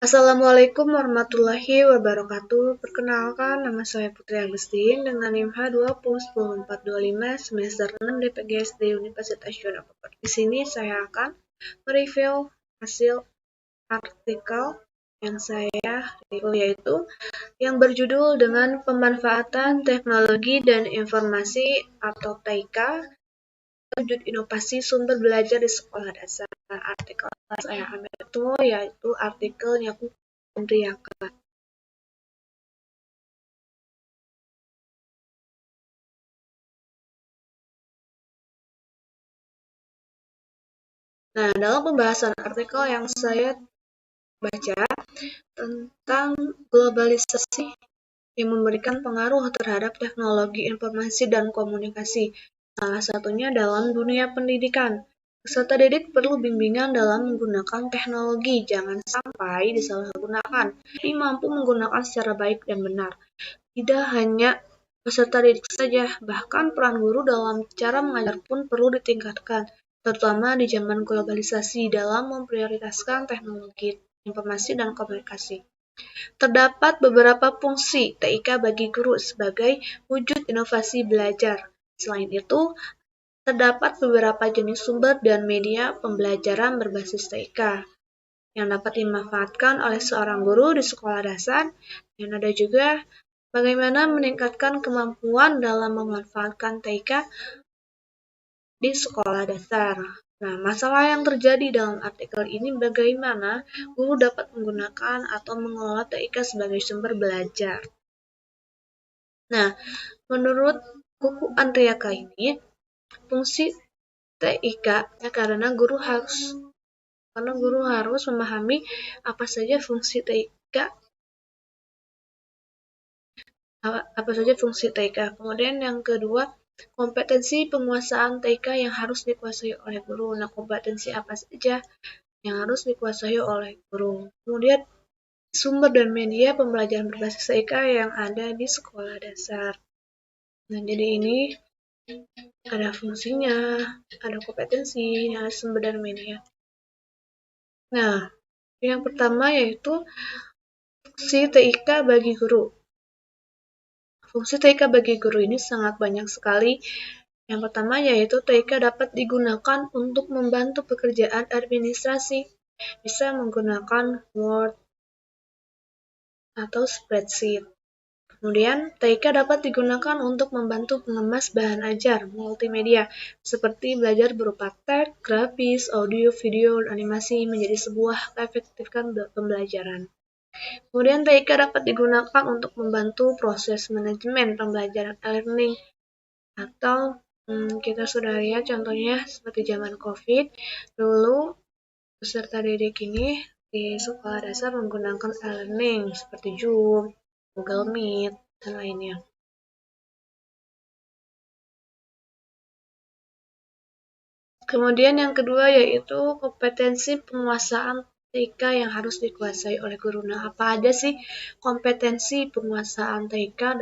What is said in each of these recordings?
Assalamualaikum warahmatullahi wabarakatuh. Perkenalkan, nama saya Putri Agustin dengan NIM H20101425 semester 6 DPGSD Universitas Yogyakarta. Di sini saya akan mereview hasil artikel yang saya review, yaitu yang berjudul dengan pemanfaatan teknologi dan informasi atau TIK wujud inovasi sumber belajar di sekolah dasar. Artikel saya ambil itu yaitu artikel Nyaku Andriaka. Nah, dalam pembahasan artikel yang saya baca tentang globalisasi yang memberikan pengaruh terhadap teknologi informasi dan komunikasi, salah satunya dalam dunia pendidikan. Peserta didik perlu bimbingan dalam menggunakan teknologi, jangan sampai disalahgunakan, tapi mampu menggunakan secara baik dan benar. Tidak hanya peserta didik saja, bahkan peran guru dalam cara mengajar pun perlu ditingkatkan, terutama di zaman globalisasi dalam memprioritaskan teknologi, informasi, dan komunikasi. Terdapat beberapa fungsi TIK bagi guru sebagai wujud inovasi belajar. Selain itu, terdapat beberapa jenis sumber dan media pembelajaran berbasis TIK yang dapat dimanfaatkan oleh seorang guru di sekolah dasar, dan ada juga bagaimana meningkatkan kemampuan dalam memanfaatkan TIK di sekolah dasar. Nah, masalah yang terjadi dalam artikel ini bagaimana guru dapat menggunakan atau mengelola TIK sebagai sumber belajar. Nah, menurut buku Andriaka ini, fungsi TIK karena guru harus memahami apa saja fungsi TIK. Kemudian yang kedua, kompetensi penguasaan TIK yang harus dikuasai oleh guru. Nah, kompetensi apa saja yang harus dikuasai oleh guru. Kemudian, sumber dan media pembelajaran berbasis TIK yang ada di sekolah dasar. Nah, jadi ini ada fungsinya, ada kompetensi, ada sumber dan media. Nah, yang pertama yaitu fungsi TIK bagi guru. Fungsi TIK bagi guru ini sangat banyak sekali. Yang pertama yaitu TIK dapat digunakan untuk membantu pekerjaan administrasi. Bisa menggunakan Word atau spreadsheet. Kemudian, TIK dapat digunakan untuk membantu mengemas bahan ajar multimedia, seperti belajar berupa teks, grafis, audio, video, dan animasi menjadi sebuah efektifkan pembelajaran. Kemudian, TIK dapat digunakan untuk membantu proses manajemen pembelajaran e-learning, atau kita sudah lihat contohnya seperti zaman COVID, dulu peserta didik ini di sekolah dasar menggunakan e-learning seperti Zoom, Google Meet, dan lainnya. Kemudian yang kedua yaitu kompetensi penguasaan TIK yang harus dikuasai oleh guru. Nah, apa aja sih kompetensi penguasaan TIK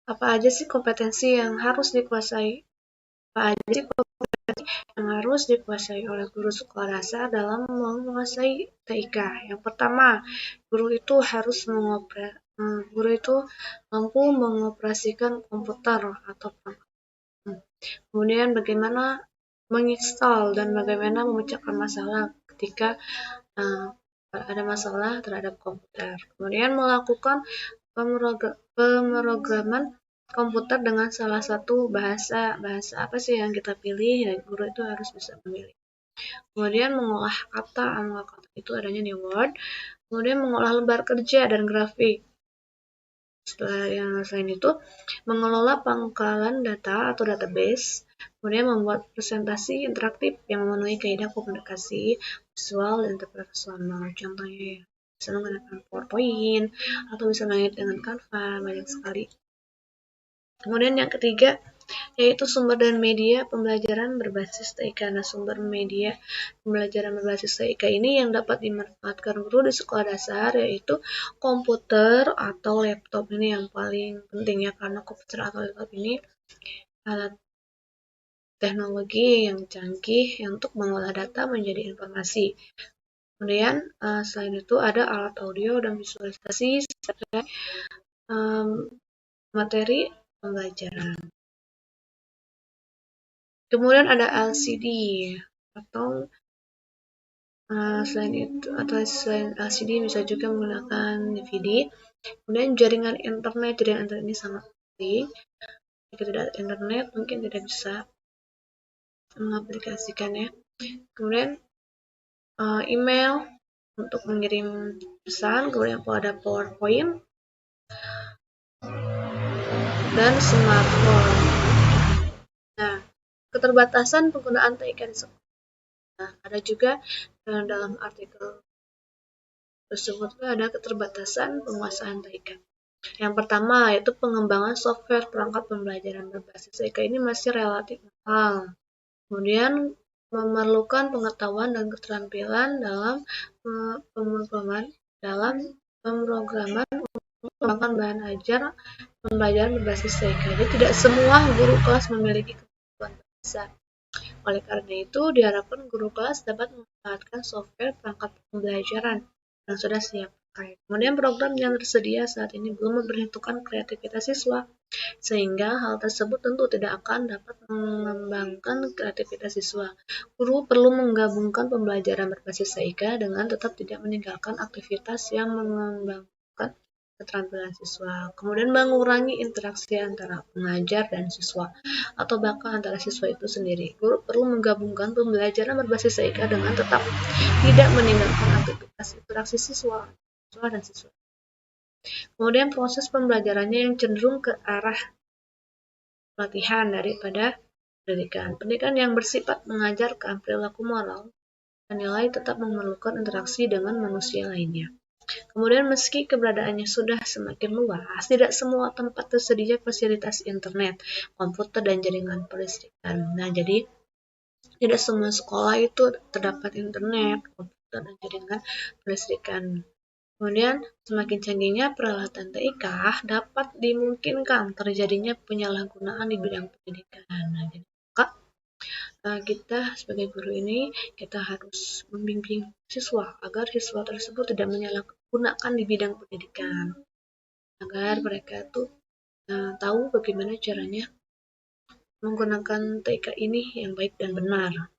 apa aja sih kompetensi yang harus dikuasai? Apa aja sih kompetensi yang harus dikuasai oleh guru sekolah dasar dalam menguasai TIK? Yang pertama, guru itu mampu mengoperasikan komputer atau perangkat. Kemudian bagaimana menginstal dan bagaimana memecahkan masalah ketika ada masalah terhadap komputer. Kemudian melakukan pemrograman komputer dengan salah satu bahasa apa sih yang kita pilih, dan guru itu harus bisa memilih. Kemudian mengolah kata itu adanya di Word. Kemudian mengolah lembar kerja dan grafik. Setelah yang selain itu, mengelola pangkalan data atau database, kemudian membuat presentasi interaktif yang memenuhi kaidah komunikasi visual dan interpersonal. Contohnya bisa menggunakan PowerPoint atau bisa main dengan Canva, banyak sekali. Kemudian yang ketiga yaitu sumber dan media pembelajaran berbasis TIK. Nah, sumber media pembelajaran berbasis TIK ini yang dapat dimanfaatkan guru di sekolah dasar yaitu komputer atau laptop. Ini yang paling penting ya, karena komputer atau laptop ini alat teknologi yang canggih untuk mengolah data menjadi informasi. Kemudian selain itu ada alat audio dan visualisasi sebagai materi pembelajaran. Kemudian ada LCD atau selain LCD bisa juga menggunakan DVD. Kemudian jaringan internet ini sangat penting. Jika tidak ada internet mungkin tidak bisa mengaplikasikannya. Kemudian email untuk mengirim pesan, kemudian ada PowerPoint dan smartphone. Nah, keterbatasan penggunaan TIK di sekolah. Nah, ada juga dalam artikel tersebut ada keterbatasan penguasaan TIK. Yang pertama yaitu pengembangan software perangkat pembelajaran berbasis TIK ini masih relatif mahal. Kemudian memerlukan pengetahuan dan keterampilan dalam pemrograman mengembangkan bahan ajar pembelajaran berbasis TIK. Jadi tidak semua guru kelas memiliki kemampuan bahasa. Oleh karena itu, diharapkan guru kelas dapat memanfaatkan software perangkat pembelajaran yang sudah siap pakai. Kemudian program yang tersedia saat ini belum memperhitungkan kreativitas siswa, sehingga hal tersebut tentu tidak akan dapat mengembangkan kreativitas siswa. Guru perlu menggabungkan pembelajaran berbasis TIK dengan tetap tidak meninggalkan aktivitas yang mengembangkan keterampilan siswa. Kemudian mengurangi interaksi antara pengajar dan siswa atau bahkan antara siswa itu sendiri. Guru perlu menggabungkan pembelajaran berbasis TIK dengan tetap tidak meninggalkan aktivitas interaksi siswa dan siswa. Kemudian proses pembelajarannya yang cenderung ke arah pelatihan daripada pendidikan. Pendidikan yang bersifat mengajarkan perilaku moral dan nilai tetap memerlukan interaksi dengan manusia lainnya. Kemudian meski keberadaannya sudah semakin luas, tidak semua tempat tersedia fasilitas internet, komputer, dan jaringan kelistrikan. Nah, jadi tidak semua sekolah itu terdapat internet, komputer, dan jaringan kelistrikan. Kemudian, semakin canggihnya peralatan TIK dapat dimungkinkan terjadinya penyalahgunaan di bidang pendidikan. Nah, jadi kita sebagai guru ini kita harus membimbing siswa agar siswa tersebut tidak menyalahgunakan di bidang pendidikan, agar mereka tuh tahu bagaimana caranya menggunakan TIK ini yang baik dan benar.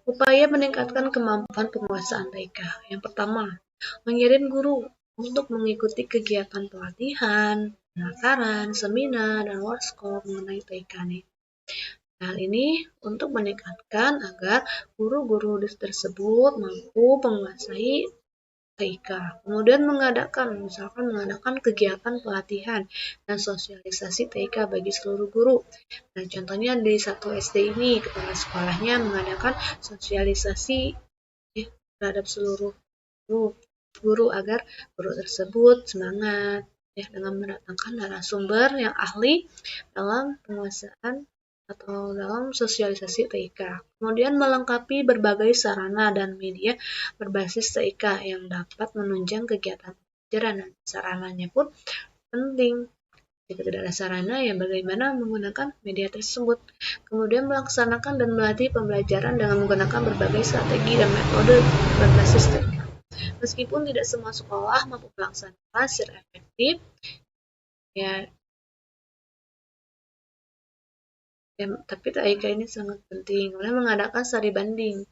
Upaya meningkatkan kemampuan penguasaan TIK. Yang pertama, mengirim guru untuk mengikuti kegiatan pelatihan, penataran, seminar, dan workshop mengenai TIK nih. Hal ini untuk meningkatkan agar guru-guru tersebut mampu menguasai TIK. Kemudian mengadakan kegiatan pelatihan dan sosialisasi TIK bagi seluruh guru. Nah, contohnya di satu SD ini kepala sekolahnya mengadakan sosialisasi terhadap seluruh guru agar guru tersebut semangat dengan mendatangkan narasumber yang ahli dalam penguasaan atau dalam sosialisasi TIK. Kemudian melengkapi berbagai sarana dan media berbasis TIK yang dapat menunjang kegiatan pelajaran, dan sarananya pun penting. Jika tidak ada sarana, ya bagaimana menggunakan media tersebut. Kemudian melaksanakan dan melatih pembelajaran dengan menggunakan berbagai strategi dan metode berbasis TIK. Meskipun tidak semua sekolah mampu melaksanakan secara efektif, tapi TIK ini sangat penting. Kemudian mengadakan studi banding.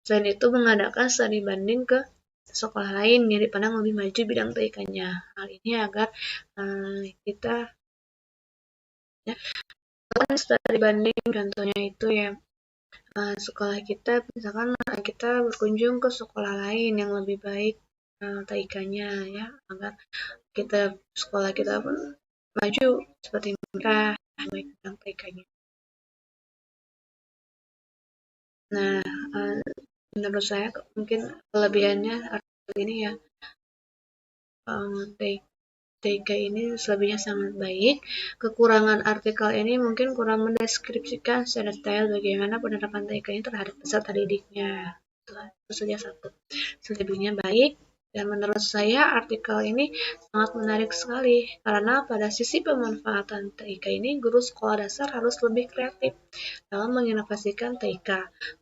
Selain itu mengadakan studi banding ke sekolah lain yang dipandang lebih maju bidang TIK-nya. Hal ini agar kita lakukan studi banding. Contohnya itu sekolah kita, misalkan kita berkunjung ke sekolah lain yang lebih baik TIK-nya agar sekolah kita pun maju seperti mereka baik bidang TIK-nya. Nah, menurut saya mungkin kelebihannya artikel ini TIK ini selebihnya sangat baik. Kekurangan artikel ini mungkin kurang mendeskripsikan secara detail bagaimana penerapan TIK ini terhadap peserta didiknya. Itu saja satu. Selebihnya baik. Dan menurut saya artikel ini sangat menarik sekali karena pada sisi pemanfaatan TIK ini guru sekolah dasar harus lebih kreatif dalam menginovasikan TIK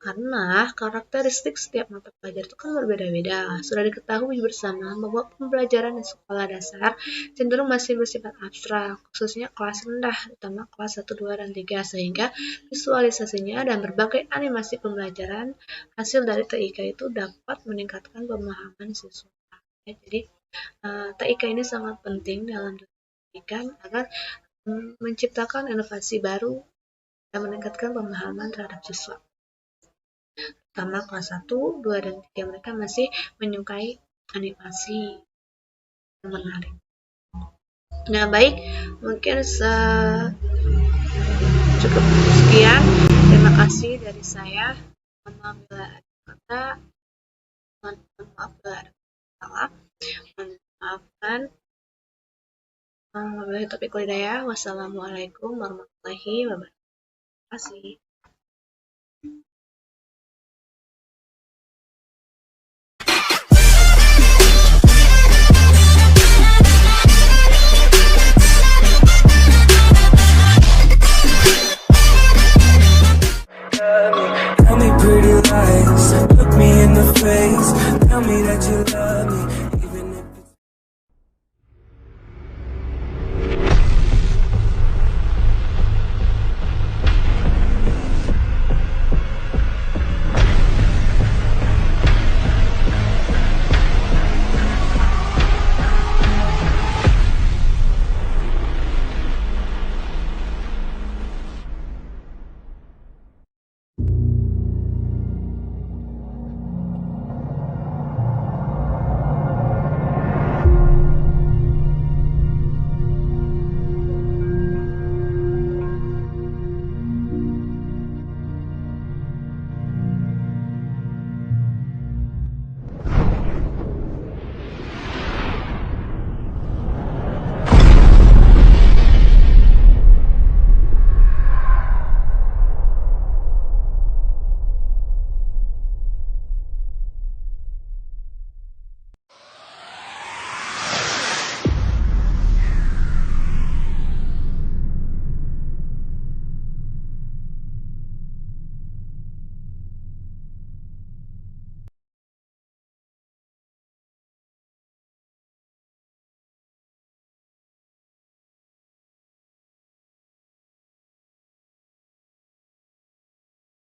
karena karakteristik setiap mata pelajaran itu kan berbeda-beda. Sudah diketahui bersama bahwa pembelajaran di sekolah dasar cenderung masih bersifat abstrak, khususnya kelas rendah, terutama kelas 1, 2, dan 3, sehingga visualisasinya dan berbagai animasi pembelajaran hasil dari TIK itu dapat meningkatkan pemahaman siswa. Ya, jadi TIK ini sangat penting dalam pendidikan agar menciptakan inovasi baru dan meningkatkan pemahaman terhadap siswa. Pertama kelas 1, 2, dan 3 mereka masih menyukai animasi yang menarik. Nah, baik, mungkin cukup sekian. Terima kasih dari saya. Mohon maaf bila ada kata, mohon maaf bila ada salah. Maafkan. Wabillahi taufiq wal hidayah. Wassalamualaikum warahmatullahi wabarakatuh. Terima kasih.